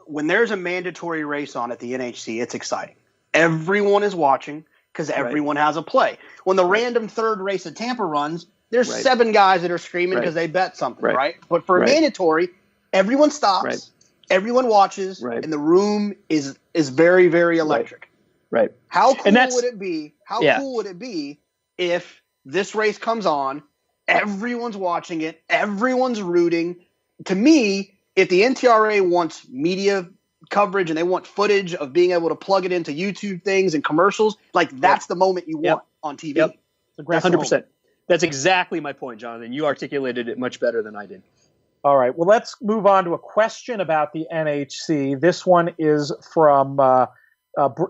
when there's a mandatory race on at the NHC, it's exciting. Everyone is watching because everyone has a play. When the random third race at Tampa runs, there's 7 guys that are screaming because they bet something, right? But for mandatory, everyone stops, everyone watches, and the room is very, very electric. Right. How cool would it be? How cool would it be if this race comes on, everyone's watching it, everyone's rooting? To me, if the NTRA wants media coverage and they want footage of being able to plug it into YouTube things and commercials, that's the moment you want on TV. Yep. 100%. That's exactly my point, Jonathan. You articulated it much better than I did. All right. Well, let's move on to a question about the NHC. This one is from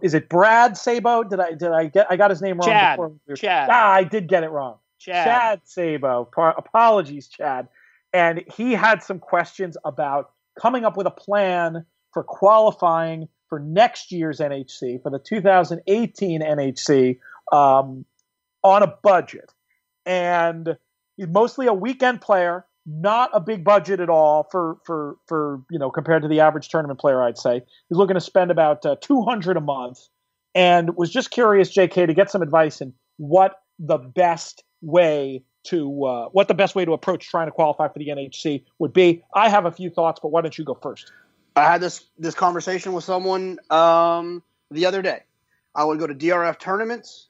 is it Brad Sabo? I got his name wrong? Chad. I did get it wrong. Chad Sabo. Apologies, Chad. And he had some questions about coming up with a plan for qualifying for next year's NHC, for the 2018 NHC, on a budget. And he's mostly a weekend player, not a big budget at all for compared to the average tournament player, I'd say. He's looking to spend about $200 a month, and was just curious, JK, to get some advice in what the best way to approach trying to qualify for the NHC would be. I have a few thoughts, but why don't you go first? I had this conversation with someone the other day. I would go to DRF tournaments.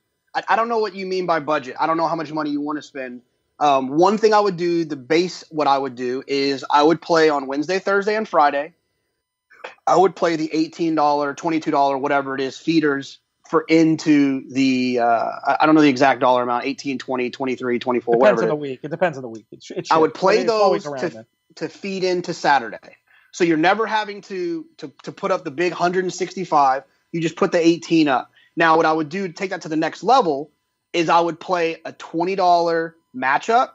I don't know what you mean by budget. I don't know how much money you want to spend. One thing I would do, what I would do is I would play on Wednesday, Thursday, and Friday. I would play the $18, $22, whatever it is, feeders into the I don't know the exact dollar amount, 18, 20, 23, 24, whatever. It depends on the week. I would play those to feed into Saturday. So you're never having to put up the big 165. You just put the 18 up. Now, what I would do to take that to the next level is I would play a $20 matchup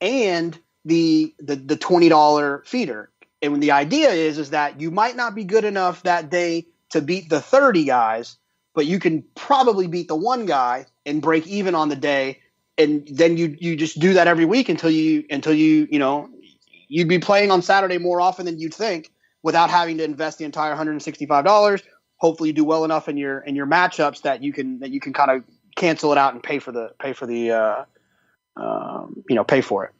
and the $20 feeder. And the idea is that you might not be good enough that day to beat the 30 guys, but you can probably beat the one guy and break even on the day. And then you just do that every week until you'd be playing on Saturday more often than you'd think without having to invest the entire $165. Hopefully you do well enough in your matchups that you can kind of cancel it out and pay for it.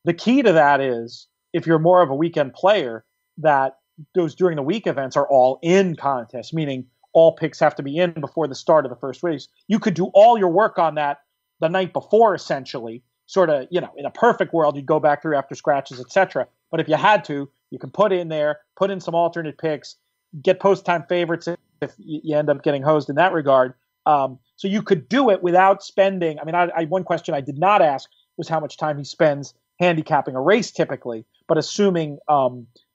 The key to that is if you're more of a weekend player, that those during the week events are all in contests, meaning all picks have to be in before the start of the first race. You could do all your work on that the night before, essentially, sort of, in a perfect world, you'd go back through after scratches, etc. But if you had to, you can put in some alternate picks, get post-time favorites if you end up getting hosed in that regard. So you could do it without spending. I mean, one question I did not ask was how much time he spends handicapping a race typically, but assuming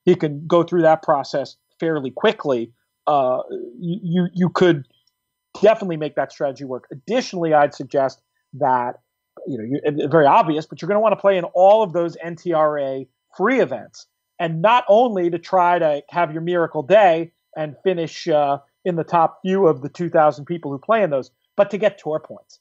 he can go through that process fairly quickly, you could definitely make that strategy work. Additionally, I'd suggest that, it's very obvious, but you're going to want to play in all of those NTRA free events, and not only to try to have your miracle day and finish in the top few of the 2,000 people who play in those, but to get tour points.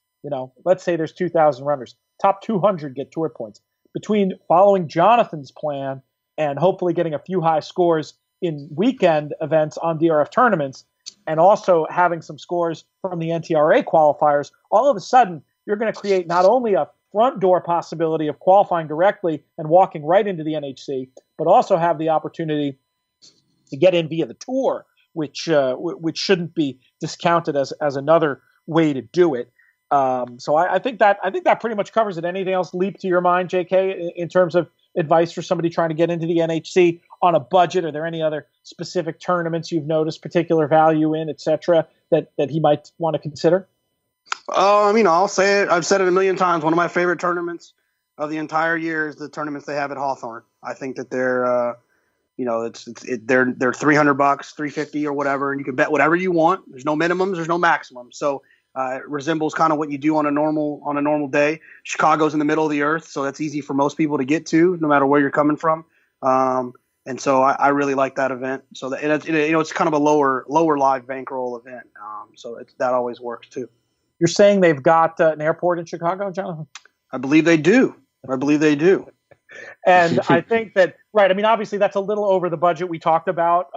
Let's say there's 2,000 runners, top 200 get tour points. Between following Jonathon's plan and hopefully getting a few high scores in weekend events on DRF tournaments, and also having some scores from the NTRA qualifiers, all of a sudden you're going to create not only a front door possibility of qualifying directly and walking right into the NHC, but also have the opportunity to get in via the tour, which shouldn't be discounted as another way to do it. So I think that pretty much covers it. Anything else leap to your mind, JK, in terms of advice for somebody trying to get into the NHC on a budget? Are there any other specific tournaments you've noticed particular value in, et cetera, that he might want to consider? I'll say it. I've said it a million times. One of my favorite tournaments of the entire year is the tournaments they have at Hawthorne. I think that they're, they're $300, $350 or whatever, and you can bet whatever you want. There's no minimums, there's no maximums. So it resembles kind of what you do on a normal day. Chicago's in the middle of the earth, so that's easy for most people to get to, no matter where you're coming from. And so I really like that event. So it's kind of a lower live bankroll event. So that always works too. You're saying they've got an airport in Chicago, Jonathan? I believe they do. And I think that, right, I mean, obviously that's a little over the budget we talked about,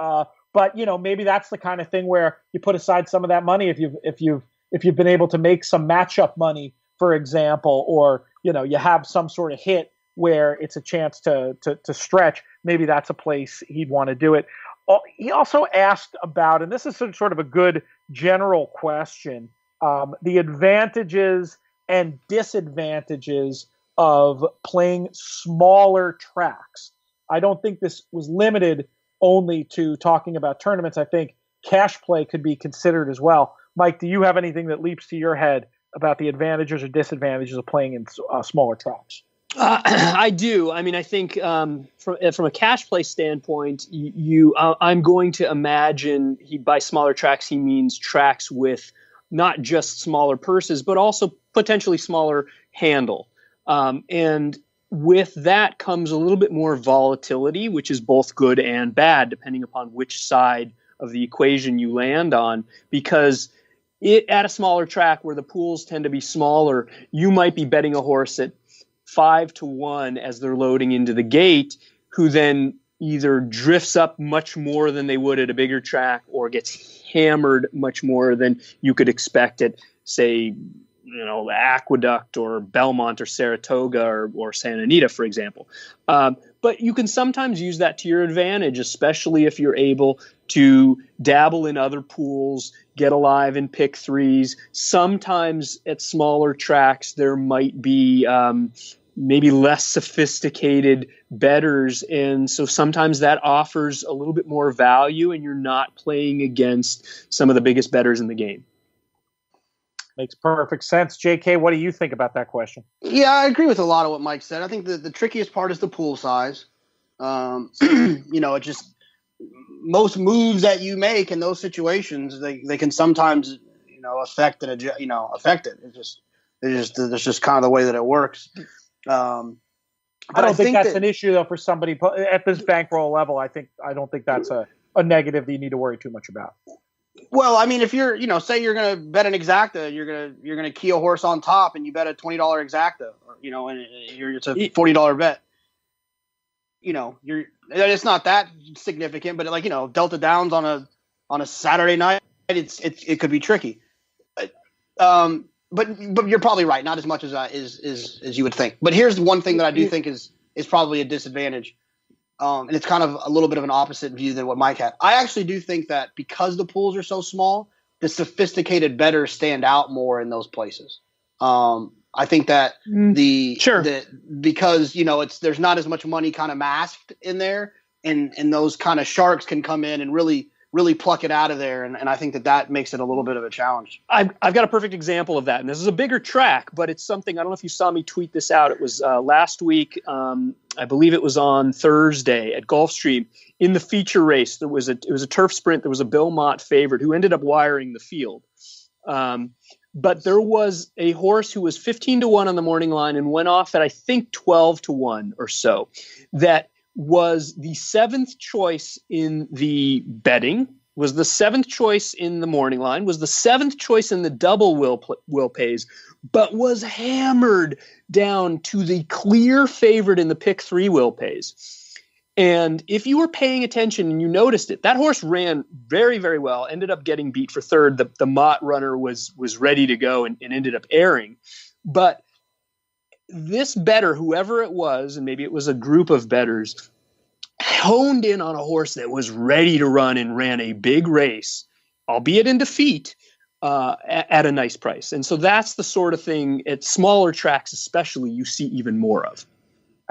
but maybe that's the kind of thing where you put aside some of that money if you've been able to make some matchup money, for example, or you have some sort of hit where it's a chance to stretch. Maybe that's a place he'd want to do it. He also asked about, and this is sort of a good general question, the advantages and disadvantages of playing smaller tracks. I don't think this was limited only to talking about tournaments. I think cash play could be considered as well. Mike, do you have anything that leaps to your head about the advantages or disadvantages of playing in smaller tracks? I do. I mean, I think from a cash play standpoint, I'm going to imagine by smaller tracks he means tracks with not just smaller purses, but also potentially smaller handle. And with that comes a little bit more volatility, which is both good and bad, depending upon which side of the equation you land on, because at a smaller track where the pools tend to be smaller, you might be betting a horse at 5-1 as they're loading into the gate, who then either drifts up much more than they would at a bigger track or gets hammered much more than you could expect at, say, Aqueduct or Belmont or Saratoga or Santa Anita, for example. But you can sometimes use that to your advantage, especially if you're able to dabble in other pools, get alive in pick threes. Sometimes at smaller tracks, there might be maybe less sophisticated bettors. And so sometimes that offers a little bit more value and you're not playing against some of the biggest bettors in the game. Makes perfect sense. JK, what do you think about that question? Yeah, I agree with a lot of what Mike said. I think the trickiest part is the pool size. It just most moves that you make in those situations, they can sometimes affect it. It's just kind of the way that it works. I don't think that's an issue though for somebody at this bankroll level. I don't think that's a negative that you need to worry too much about. Well, I mean, if you're, say you're going to bet an exacta, you're going to key a horse on top, and you bet a $20 exacta, and it's a $40 bet. It's not that significant, but Delta Downs on a Saturday night, it could be tricky. But you're probably right, not as much as you would think. But here's the one thing that I do think is probably a disadvantage. And it's kind of a little bit of an opposite view than what Mike had. I actually do think that because the pools are so small, the sophisticated bettors stand out more in those places. I think that because there's not as much money kind of masked in there, and those kind of sharks can come in and really pluck it out of there, and I think that makes it a little bit of a challenge. I've got a perfect example of that, and this is a bigger track, but it's something, I don't know if you saw me tweet this out. It was last week, I believe it was on Thursday at Gulfstream. In the feature race, it was a turf sprint. There was a Bill Mott favorite who ended up wiring the field. But there was a horse who was 15-1 on the morning line and went off at, I think, 12-1 or so. That was the 7th choice in the betting, was the 7th choice in the morning line, was the 7th choice in the double will pays, but was hammered down to the clear favorite in the pick 3 will pays. And if you were paying attention and you noticed it, that horse ran very, very well, ended up getting beat for third. The Mott runner was ready to go and ended up airing. But this bettor, whoever it was, and maybe it was a group of bettors, honed in on a horse that was ready to run and ran a big race, albeit in defeat, at a nice price. And so that's the sort of thing at smaller tracks especially you see even more of.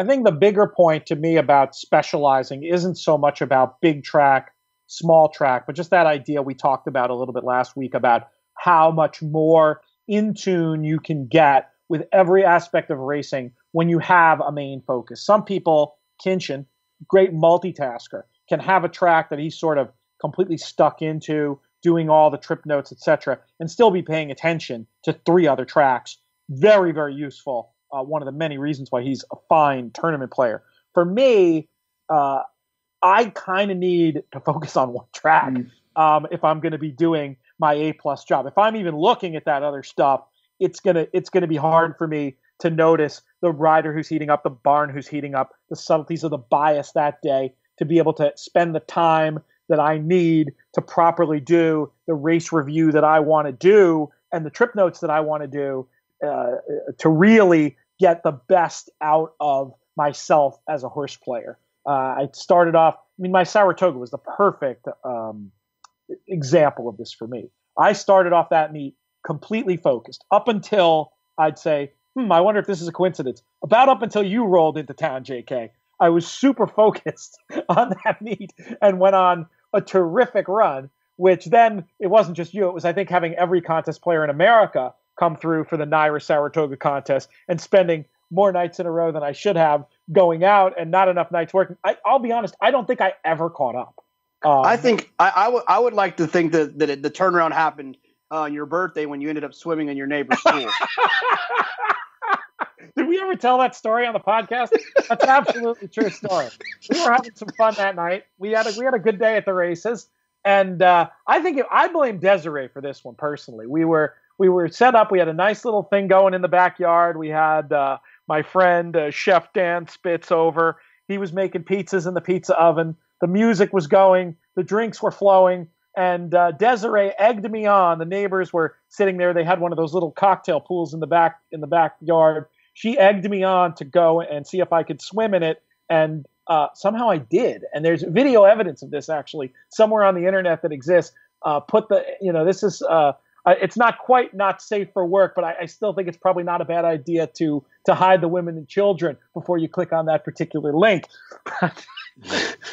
I think the bigger point to me about specializing isn't so much about big track, small track, but just that idea we talked about a little bit last week about how much more in tune you can get with every aspect of racing when you have a main focus. Some people, Kinchen, great multitasker, can have a track that he's sort of completely stuck into, doing all the trip notes, etc., and still be paying attention to 3 other tracks. Very, very useful. One of the many reasons why he's a fine tournament player. For me, I kind of need to focus on one track if I'm going to be doing my A-plus job. If I'm even looking at that other stuff, it's gonna be hard for me to notice the rider who's heating up, the barn who's heating up, the subtleties of the bias that day, to be able to spend the time that I need to properly do the race review that I want to do and the trip notes that I want to do. To really get the best out of myself as a horse player. I started off, my Saratoga was the perfect example of this for me. I started off that meet completely focused up until I'd say, I wonder if this is a coincidence. About up until you rolled into town, JK, I was super focused on that meet and went on a terrific run, which then it wasn't just you. It was, I think, having every contest player in America come through for the Naira Saratoga contest and spending more nights in a row than I should have going out and not enough nights working. I'll be honest, I don't think I ever caught up. I think I would like to think that the turnaround happened on your birthday when you ended up swimming in your neighbor's pool. Did we ever tell that story on the podcast? That's an absolutely true story. We were having some fun that night. We had a good day at the races, and I blame Desiree for this one personally. We were set up. We had a nice little thing going in the backyard. We had my friend Chef Dan Spitz over. He was making pizzas in the pizza oven. The music was going. The drinks were flowing. And Desiree egged me on. The neighbors were sitting there. They had one of those little cocktail pools in the backyard. She egged me on to go and see if I could swim in it. And somehow I did. And there's video evidence of this actually somewhere on the internet that exists. This is it's not quite not safe for work, but I still think it's probably not a bad idea to hide the women and children before you click on that particular link.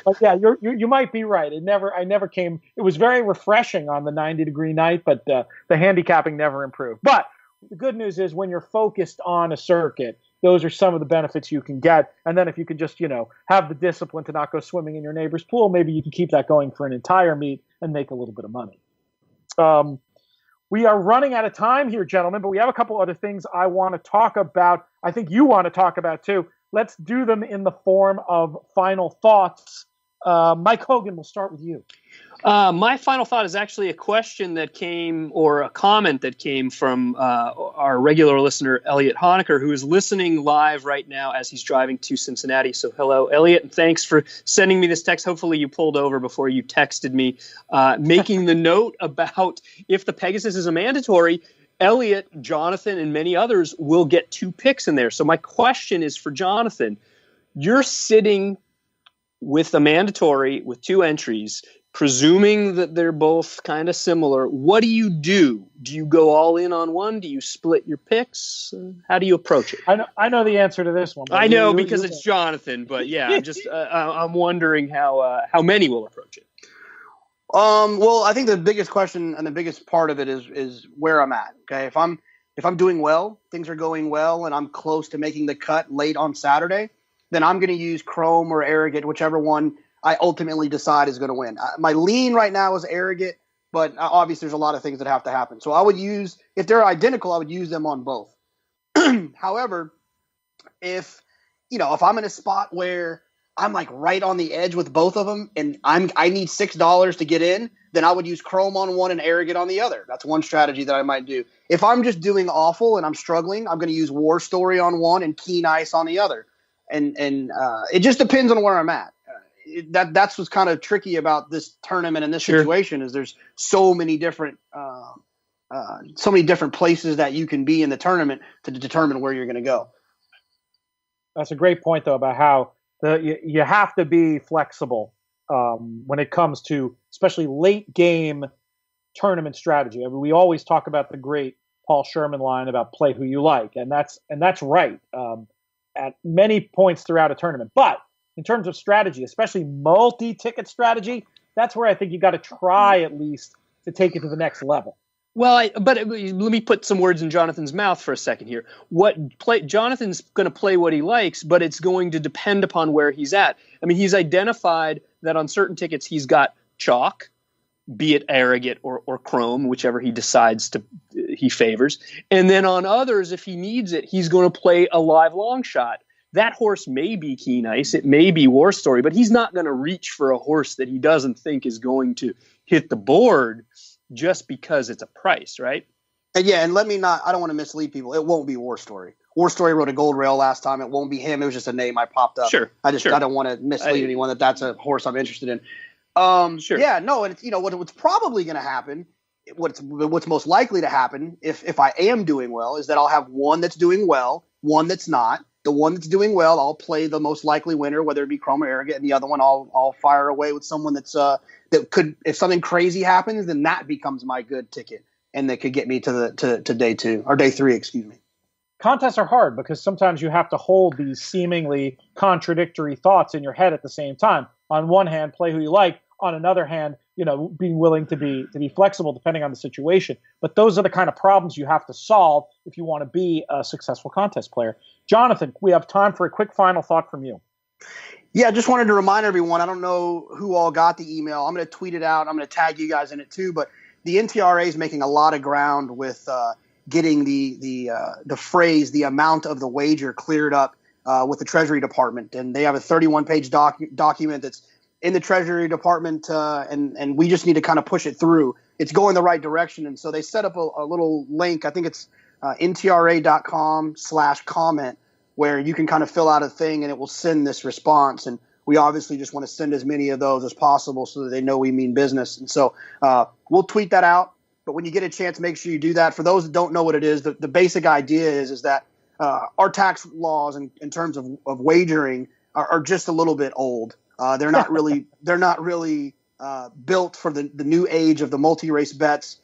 But yeah, you might be right. I never came. It was very refreshing on the 90-degree night, but the handicapping never improved. But the good news is when you're focused on a circuit, those are some of the benefits you can get. And then if you can just, have the discipline to not go swimming in your neighbor's pool, maybe you can keep that going for an entire meet and make a little bit of money. We are running out of time here, gentlemen, but we have a couple other things I want to talk about. I think you want to talk about too. Let's do them in the form of final thoughts. Mike Hogan, we'll start with you. My final thought is actually a question that came, or a comment that came from our regular listener, Elliot Honecker, who is listening live right now as he's driving to Cincinnati. So hello, Elliot, and thanks for sending me this text. Hopefully you pulled over before you texted me, making the note about if the Pegasus is a mandatory, Elliot, Jonathon, and many others will get 2 picks in there. So my question is for Jonathon. You're sitting with a mandatory with 2 entries. presuming that they're both kind of similar, what do you do? Do you go all in on one? Do you split your picks? How do you approach it? I know the answer to this one. I know because it's Jonathon, but yeah, I'm just I'm wondering how many will approach it. Well, I think the biggest question and the biggest part of it is where I'm at. Okay, if I'm doing well, things are going well, and I'm close to making the cut late on Saturday, then I'm going to use Chrome or Arrogant, whichever one I ultimately decide is going to win. My lean right now is Arrogant, but obviously there's a lot of things that have to happen. So I would use, if they're identical, I would use them on both. However, if I'm in a spot where I'm like right on the edge with both of them and I need $6 to get in, then I would use Chrome on one and Arrogant on the other. That's one strategy that I might do. If I'm just doing awful and I'm struggling, I'm going to use War Story on one and Keen Ice on the other. And it just depends on where I'm at. That's what's kind of tricky about this tournament and this situation is there's so many different places that you can be in the tournament to determine where you're going to go. That's a great point, though, about how you have to be flexible when it comes to especially late game tournament strategy. I mean, we always talk about the great Paul Sherman line about play who you like, and that's right at many points throughout a tournament. But in terms of strategy, especially multi-ticket strategy, that's where I think you got to try at least to take it to the next level. Well, but let me put some words in Jonathon's mouth for a second here. Jonathon's going to play what he likes, but it's going to depend upon where he's at. I mean, he's identified that on certain tickets he's got chalk, be it Arrogant or Chrome, whichever he decides he favors. And then on others, if he needs it, he's going to play a live long shot. That horse may be Keen Ice, it may be War Story, but he's not going to reach for a horse that he doesn't think is going to hit the board just because it's a price, right? And yeah, and I don't want to mislead people. It won't be War Story. War Story rode a gold rail last time. It won't be him. It was just a name I popped up. Sure. I don't want to mislead anyone that's a horse I'm interested in. Sure. Yeah, no, and it's, what's probably going to happen, what's most likely to happen if I am doing well is that I'll have one that's doing well, one that's not. The one that's doing well, I'll play the most likely winner, whether it be Chrome or Arrogant, and the other one I'll fire away with someone that's that could, if something crazy happens, then that becomes my good ticket, and that could get me to day 2 or day 3, excuse me. Contests are hard because sometimes you have to hold these seemingly contradictory thoughts in your head at the same time. On one hand, play who you like. On another hand, being willing to be flexible depending on the situation. But those are the kind of problems you have to solve if you want to be a successful contest player. Jonathon, we have time for a quick final thought from you. Yeah, just wanted to remind everyone, I don't know who all got the email. I'm going to tweet it out. I'm going to tag you guys in it too. But the NTRA is making a lot of ground with getting the phrase, the amount of the wager cleared up with the Treasury Department. And they have a 31-page document that's in the Treasury Department, and we just need to kind of push it through. It's going the right direction. And so they set up a little link. I think it's ntra.com/comment, where you can kind of fill out a thing and it will send this response. And we obviously just want to send as many of those as possible so that they know we mean business. And so we'll tweet that out. But when you get a chance, make sure you do that. For those that don't know what it is, the basic idea is that our tax laws in terms of wagering are just a little bit old. They're not really built for the new age of the multi-race bets,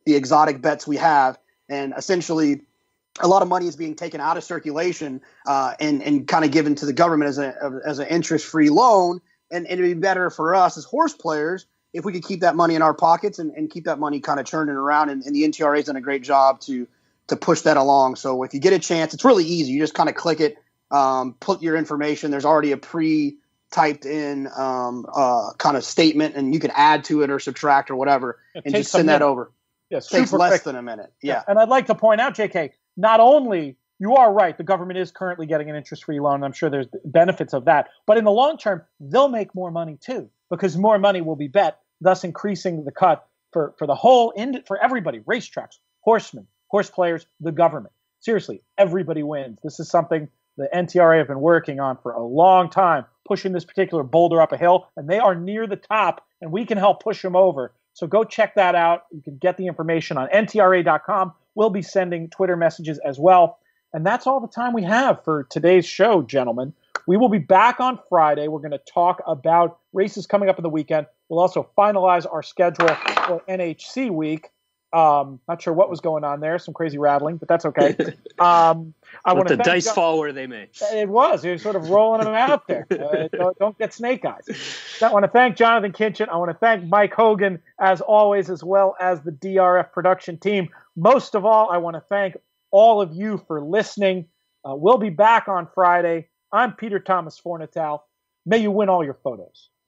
the exotic bets we have. And essentially, a lot of money is being taken out of circulation and kind of given to the government as an interest-free loan. And it'd be better for us as horse players if we could keep that money in our pockets and keep that money kind of churning around. And the NTRA has done a great job to push that along. So if you get a chance, it's really easy. You just kind of click it, put your information. There's already a pre-typed in kind of statement, and you can add to it or subtract or whatever, and just send that over. Yes, takes less than a minute. Yeah. And I'd like to point out, JK, not only you are right, the government is currently getting an interest-free loan. I'm sure there's benefits of that. But in the long term, they'll make more money too, because more money will be bet, thus increasing the cut for the whole for everybody, racetracks, horsemen, horse players, the government. Seriously, everybody wins. This is something the NTRA have been working on for a long time, pushing this particular boulder up a hill, and they are near the top, and we can help push them over. So go check that out. You can get the information on ntra.com. We'll be sending Twitter messages as well. And that's all the time we have for today's show, gentlemen. We will be back on Friday. We're going to talk about races coming up in the weekend. We'll also finalize our schedule for NHC week. Not sure what was going on there. Some crazy rattling, but that's okay. I want to dice fall where they may. It was. He was sort of rolling them out there. Don't get snake eyes. I want to thank Jonathon Kinchen. I want to thank Mike Hogan, as always, as well as the DRF production team. Most of all, I want to thank all of you for listening. We'll be back on Friday. I'm Peter Thomas Fornatale. May you win all your photos.